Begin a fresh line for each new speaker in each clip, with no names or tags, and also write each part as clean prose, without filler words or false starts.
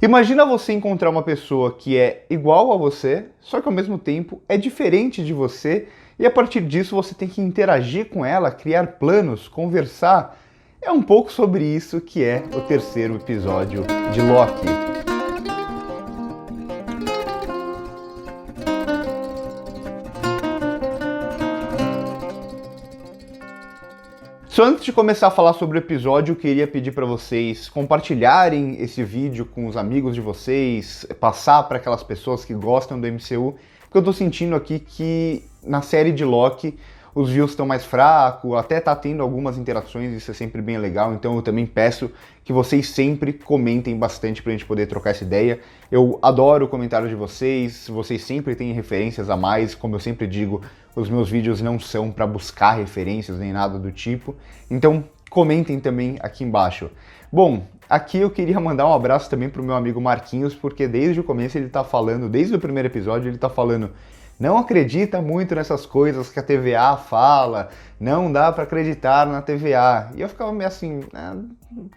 Imagina você encontrar uma pessoa que é igual a você, só que ao mesmo tempo é diferente de você, e a partir disso você tem que interagir com ela, criar planos, conversar. É um pouco sobre isso que é o terceiro episódio de Loki. Só antes de começar a falar sobre o episódio, eu queria pedir para vocês compartilharem esse vídeo com os amigos de vocês, passar para aquelas pessoas que gostam do MCU, porque eu tô sentindo aqui que na série de Loki os views estão mais fracos, até tá tendo algumas interações, isso é sempre bem legal, então eu também peço que vocês sempre comentem bastante pra gente poder trocar essa ideia. Eu adoro o comentário de vocês sempre têm referências a mais, como eu sempre digo, os meus vídeos não são para buscar referências nem nada do tipo, então comentem também aqui embaixo. Bom, aqui eu queria mandar um abraço também pro meu amigo Marquinhos, porque desde o começo ele tá falando, desde o primeiro episódio ele tá falando: não acredita muito nessas coisas que a TVA fala, não dá pra acreditar na TVA. E eu ficava meio assim,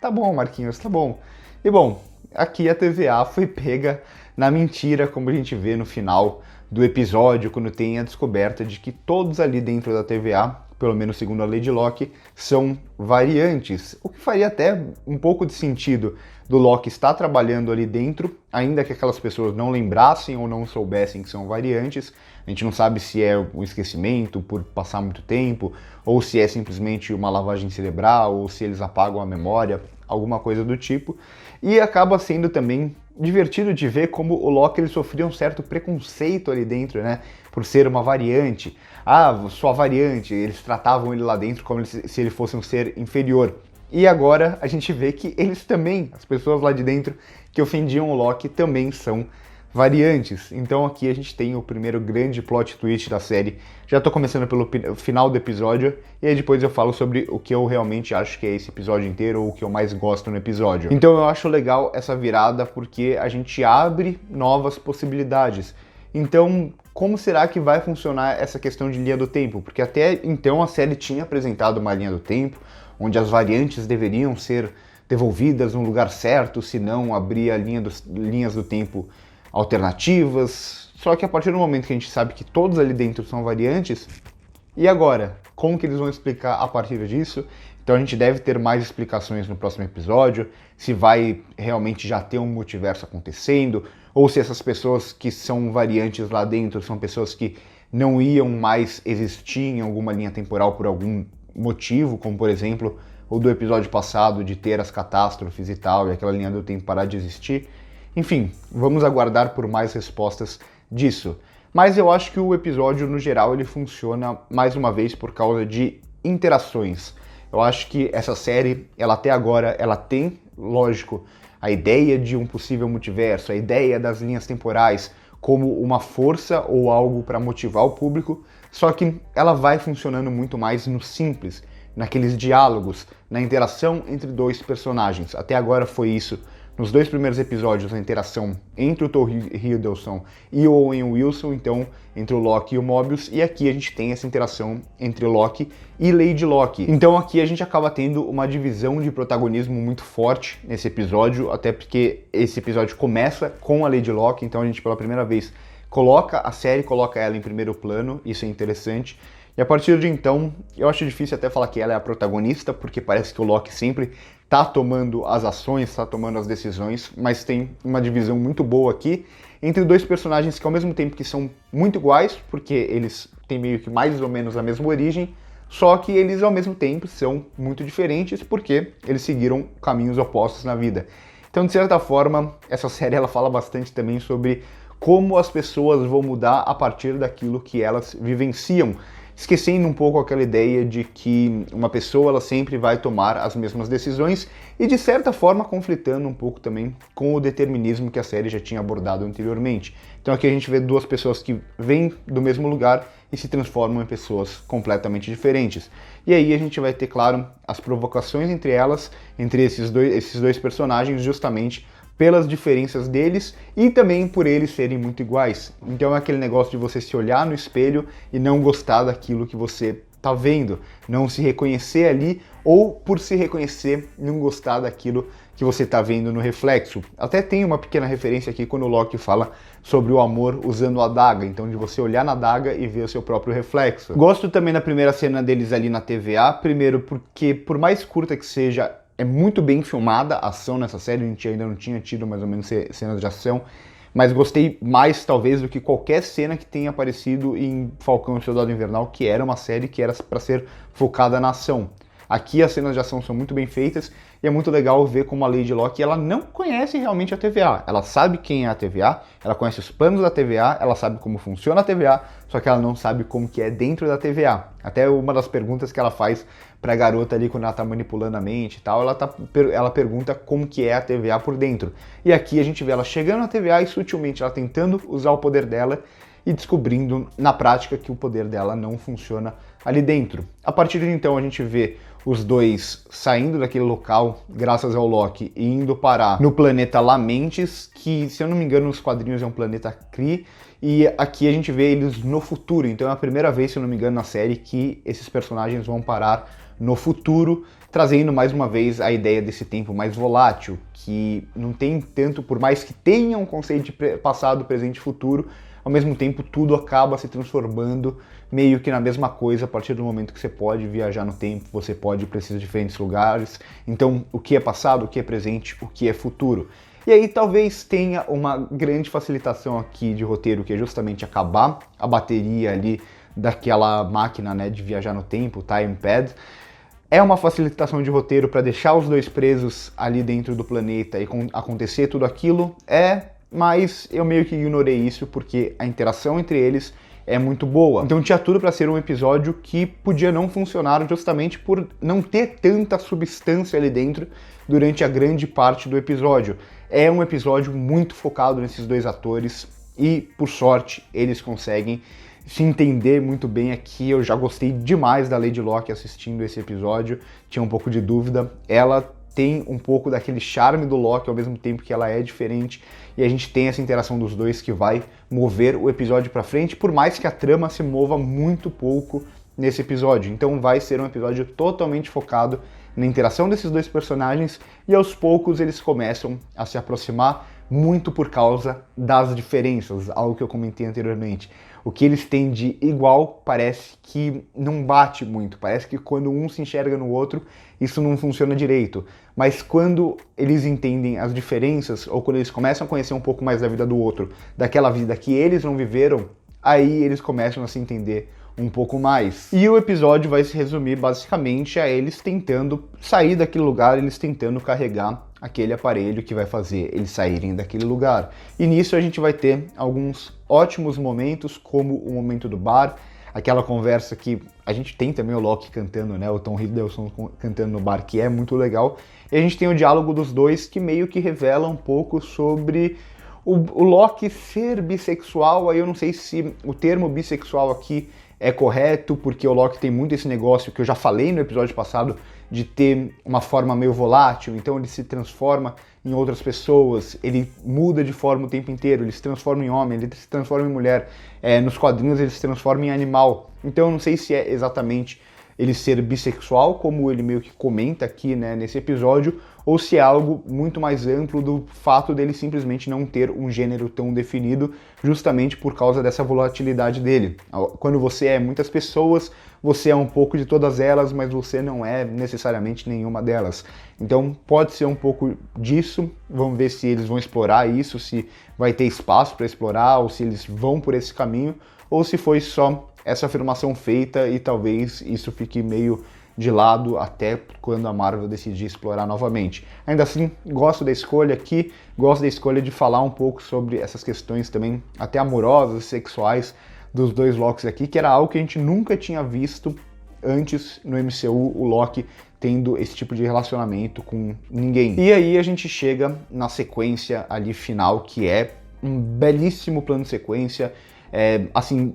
tá bom, Marquinhos, tá bom. E bom, aqui a TVA foi pega na mentira, como a gente vê no final do episódio, quando tem a descoberta de que todos ali dentro da TVA, pelo menos segundo a Lady Locke, são variantes. O que faria até um pouco de sentido do Loki estar trabalhando ali dentro, ainda que aquelas pessoas não lembrassem ou não soubessem que são variantes. A gente não sabe se é um esquecimento por passar muito tempo, ou se é simplesmente uma lavagem cerebral, ou se eles apagam a memória, alguma coisa do tipo. E acaba sendo também divertido de ver como o Loki ele sofria um certo preconceito ali dentro, né? Por ser uma variante. Ah, sua variante, eles tratavam ele lá dentro como se ele fosse um ser inferior. E agora a gente vê que eles também, as pessoas lá de dentro que ofendiam o Loki, também são variantes. Então aqui a gente tem o primeiro grande plot twist da série. Já tô começando pelo final do episódio, e aí depois eu falo sobre o que eu realmente acho que é esse episódio inteiro, ou o que eu mais gosto no episódio. Então eu acho legal essa virada, porque a gente abre novas possibilidades. Então, como será que vai funcionar essa questão de linha do tempo? Porque até então a série tinha apresentado uma linha do tempo, onde as variantes deveriam ser devolvidas no lugar certo, senão abrir linhas do tempo alternativas. Só que a partir do momento que a gente sabe que todos ali dentro são variantes, e agora? Como que eles vão explicar a partir disso? Então a gente deve ter mais explicações no próximo episódio, se vai realmente já ter um multiverso acontecendo, ou se essas pessoas que são variantes lá dentro são pessoas que não iam mais existir em alguma linha temporal por algum motivo, como por exemplo o do episódio passado de ter as catástrofes e tal, e aquela linha do tempo parar de existir. Enfim, vamos aguardar por mais respostas disso. Mas eu acho que o episódio, no geral, ele funciona mais uma vez por causa de interações. Eu acho que essa série, ela até agora, ela tem, lógico, a ideia de um possível multiverso, a ideia das linhas temporais como uma força ou algo para motivar o público, só que ela vai funcionando muito mais no simples, naqueles diálogos, na interação entre dois personagens. Até agora foi isso. Nos dois primeiros episódios, a interação entre o Tom Hiddleston e o Owen Wilson, então entre o Loki e o Mobius, e aqui a gente tem essa interação entre o Loki e Lady Locke. Então aqui a gente acaba tendo uma divisão de protagonismo muito forte nesse episódio, até porque esse episódio começa com a Lady Locke, então a gente pela primeira vez coloca a série, coloca ela em primeiro plano, isso é interessante. E a partir de então, eu acho difícil até falar que ela é a protagonista, porque parece que o Loki sempre tá tomando as ações, tá tomando as decisões, mas tem uma divisão muito boa aqui entre dois personagens que ao mesmo tempo que são muito iguais, porque eles têm meio que mais ou menos a mesma origem, só que eles ao mesmo tempo são muito diferentes porque eles seguiram caminhos opostos na vida. Então, de certa forma, essa série ela fala bastante também sobre como as pessoas vão mudar a partir daquilo que elas vivenciam, esquecendo um pouco aquela ideia de que uma pessoa ela sempre vai tomar as mesmas decisões e de certa forma conflitando um pouco também com o determinismo que a série já tinha abordado anteriormente. Então aqui a gente vê duas pessoas que vêm do mesmo lugar e se transformam em pessoas completamente diferentes. E aí a gente vai ter, claro, as provocações entre elas, entre esses dois personagens, justamente pelas diferenças deles e também por eles serem muito iguais. Então é aquele negócio de você se olhar no espelho e não gostar daquilo que você tá vendo, não se reconhecer ali, ou por se reconhecer, não gostar daquilo que você está vendo no reflexo. Até tem uma pequena referência aqui quando o Loki fala sobre o amor usando a adaga, então de você olhar na adaga e ver o seu próprio reflexo. Gosto também da primeira cena deles ali na TVA, primeiro porque, por mais curta que seja, é muito bem filmada a ação nessa série, a gente ainda não tinha tido mais ou menos cenas de ação, mas gostei mais, talvez, do que qualquer cena que tenha aparecido em Falcão e o Soldado Invernal, que era uma série que era para ser focada na ação. Aqui as cenas de ação são muito bem feitas e é muito legal ver como a Lady Locke, ela não conhece realmente a TVA. Ela sabe quem é a TVA, ela conhece os planos da TVA, ela sabe como funciona a TVA, só que ela não sabe como que é dentro da TVA. Até uma das perguntas que ela faz pra garota ali quando ela tá manipulando a mente e tal, ela pergunta como que é a TVA por dentro. E aqui a gente vê ela chegando na TVA e sutilmente ela tentando usar o poder dela e descobrindo na prática que o poder dela não funciona ali dentro. A partir de então a gente vê os dois saindo daquele local, graças ao Loki, e indo parar no planeta Lamentes, que, se eu não me engano, nos quadrinhos é um planeta Kree, e aqui a gente vê eles no futuro, então é a primeira vez, se eu não me engano, na série que esses personagens vão parar no futuro, trazendo mais uma vez a ideia desse tempo mais volátil, que não tem tanto, por mais que tenha um conceito de passado, presente e futuro, ao mesmo tempo tudo acaba se transformando meio que na mesma coisa a partir do momento que você pode viajar no tempo, você pode ir para esses diferentes lugares. Então, o que é passado, o que é presente, o que é futuro. E aí talvez tenha uma grande facilitação aqui de roteiro, que é justamente acabar a bateria ali daquela máquina, né, de viajar no tempo, o Time Pad. É uma facilitação de roteiro para deixar os dois presos ali dentro do planeta e acontecer tudo aquilo, mas eu meio que ignorei isso porque a interação entre eles é muito boa. Então tinha tudo para ser um episódio que podia não funcionar justamente por não ter tanta substância ali dentro durante a grande parte do episódio. É um episódio muito focado nesses dois atores e, por sorte, eles conseguem se entender muito bem aqui. Eu já gostei demais da Lady Locke assistindo esse episódio, tinha um pouco de dúvida. Ela tem um pouco daquele charme do Loki, ao mesmo tempo que ela é diferente, e a gente tem essa interação dos dois que vai mover o episódio pra frente, por mais que a trama se mova muito pouco nesse episódio. Então vai ser um episódio totalmente focado na interação desses dois personagens, e aos poucos eles começam a se aproximar muito por causa das diferenças, algo que eu comentei anteriormente. O que eles têm de igual parece que não bate muito, parece que quando um se enxerga no outro, isso não funciona direito. Mas quando eles entendem as diferenças, ou quando eles começam a conhecer um pouco mais da vida do outro, daquela vida que eles não viveram, aí eles começam a se entender um pouco mais. E o episódio vai se resumir basicamente a eles tentando sair daquele lugar, eles tentando carregar aquele aparelho que vai fazer eles saírem daquele lugar. E nisso a gente vai ter alguns ótimos momentos, como o momento do bar, aquela conversa que a gente tem também o Loki cantando, né, o Tom Hiddleston cantando no bar, que é muito legal. E a gente tem o diálogo dos dois que meio que revela um pouco sobre o Loki ser bissexual. Aí eu não sei se o termo bissexual aqui é correto, porque o Loki tem muito esse negócio que eu já falei no episódio passado, de ter uma forma meio volátil, então ele se transforma em outras pessoas, ele muda de forma o tempo inteiro, ele se transforma em homem, ele se transforma em mulher, nos quadrinhos ele se transforma em animal. Então eu não sei se é exatamente ele ser bissexual, como ele meio que comenta aqui, né, nesse episódio, ou se é algo muito mais amplo do fato dele simplesmente não ter um gênero tão definido, justamente por causa dessa volatilidade dele. Quando você é muitas pessoas, você é um pouco de todas elas, mas você não é necessariamente nenhuma delas. Então pode ser um pouco disso, vamos ver se eles vão explorar isso, se vai ter espaço para explorar, ou se eles vão por esse caminho, ou se foi só essa afirmação feita e talvez isso fique meio de lado até quando a Marvel decidir explorar novamente. Ainda assim, gosto da escolha aqui, gosto da escolha de falar um pouco sobre essas questões também, até amorosas, sexuais, dos dois Lokis aqui, que era algo que a gente nunca tinha visto antes no MCU, o Loki tendo esse tipo de relacionamento com ninguém. E aí a gente chega na sequência ali final, que é um belíssimo plano de sequência. Assim,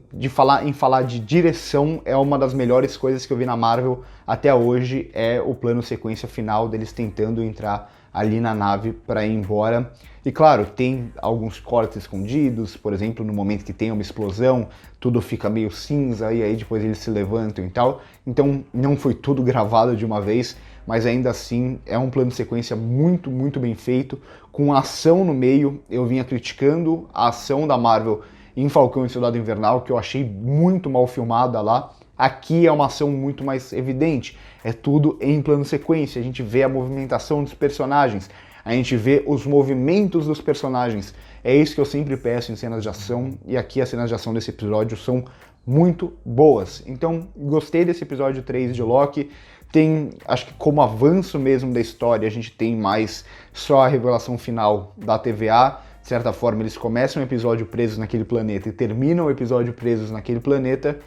falar de direção, é uma das melhores coisas que eu vi na Marvel até hoje, é o plano sequência final deles tentando entrar ali na nave para ir embora. E claro, tem alguns cortes escondidos, por exemplo, no momento que tem uma explosão, tudo fica meio cinza e aí depois eles se levantam e tal. Então não foi tudo gravado de uma vez, mas ainda assim é um plano de sequência muito, muito bem feito, com ação no meio. Eu vinha criticando a ação da Marvel em Falcão e Soldado Invernal, que eu achei muito mal filmada lá. Aqui é uma ação muito mais evidente, é tudo em plano de sequência, a gente vê a movimentação dos personagens, a gente vê os movimentos dos personagens. É isso que eu sempre peço em cenas de ação, e aqui as cenas de ação desse episódio são muito boas. Então, gostei desse episódio 3 de Loki. Tem, acho que como avanço mesmo da história, a gente tem mais só a revelação final da TVA. De certa forma, eles começam o episódio presos naquele planeta e terminam o episódio presos naquele planeta,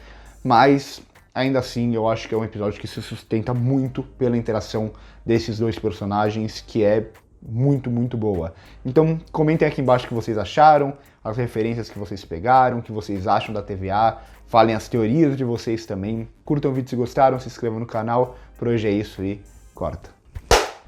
mas ainda assim eu acho que é um episódio que se sustenta muito pela interação desses dois personagens, que é muito, muito boa. Então comentem aqui embaixo o que vocês acharam, as referências que vocês pegaram, o que vocês acham da TVA, falem as teorias de vocês também, curtam o vídeo se gostaram, se inscrevam no canal. Por hoje é isso e corta.